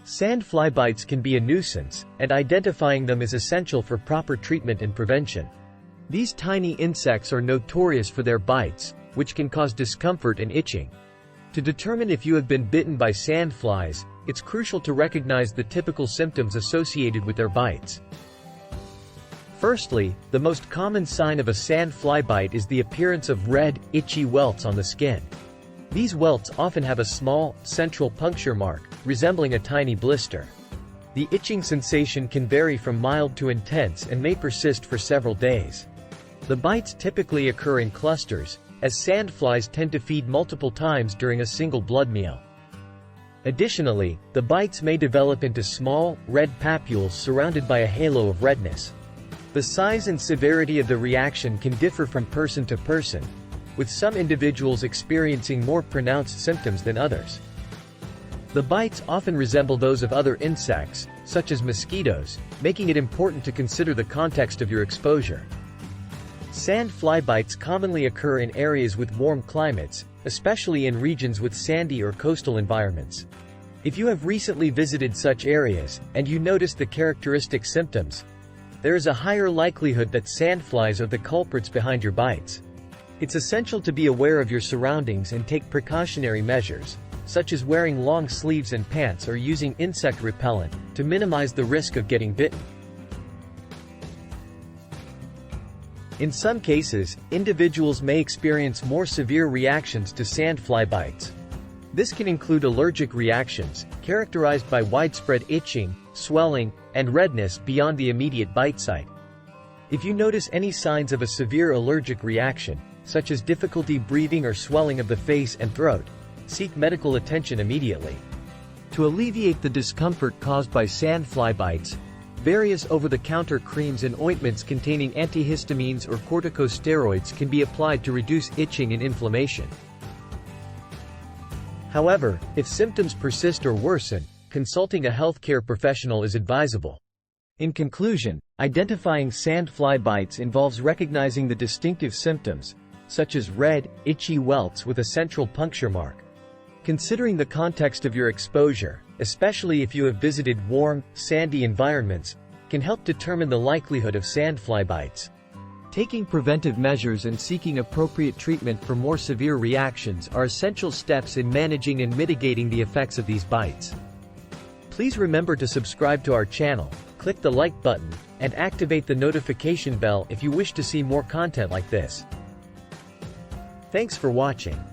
Sandfly bites can be a nuisance, and identifying them is essential for proper treatment and prevention. These tiny insects are notorious for their bites, which can cause discomfort and itching. To determine if you have been bitten by sandflies, it's crucial to recognize the typical symptoms associated with their bites. Firstly, the most common sign of a sandfly bite is the appearance of red, itchy welts on the skin. These welts often have a small, central puncture mark, resembling a tiny blister. The itching sensation can vary from mild to intense and may persist for several days. The bites typically occur in clusters, as sandflies tend to feed multiple times during a single blood meal. Additionally, the bites may develop into small, red papules surrounded by a halo of redness. The size and severity of the reaction can differ from person to person, with some individuals experiencing more pronounced symptoms than others. The bites often resemble those of other insects, such as mosquitoes, making it important to consider the context of your exposure. Sandfly bites commonly occur in areas with warm climates, especially in regions with sandy or coastal environments. If you have recently visited such areas, and you notice the characteristic symptoms, there is a higher likelihood that sandflies are the culprits behind your bites. It's essential to be aware of your surroundings and take precautionary measures, such as wearing long sleeves and pants or using insect repellent, to minimize the risk of getting bitten. In some cases, individuals may experience more severe reactions to sandfly bites. This can include allergic reactions, characterized by widespread itching, swelling, and redness beyond the immediate bite site. If you notice any signs of a severe allergic reaction, such as difficulty breathing or swelling of the face and throat, seek medical attention immediately. To alleviate the discomfort caused by sandfly bites, various over-the-counter creams and ointments containing antihistamines or corticosteroids can be applied to reduce itching and inflammation. However, if symptoms persist or worsen, consulting a healthcare professional is advisable. In conclusion, identifying sandfly bites involves recognizing the distinctive symptoms, such as red, itchy welts with a central puncture mark. Considering the context of your exposure, especially if you have visited warm, sandy environments, can help determine the likelihood of sandfly bites. Taking preventive measures and seeking appropriate treatment for more severe reactions are essential steps in managing and mitigating the effects of these bites. Please remember to subscribe to our channel, click the like button, and activate the notification bell if you wish to see more content like this. Thanks for watching.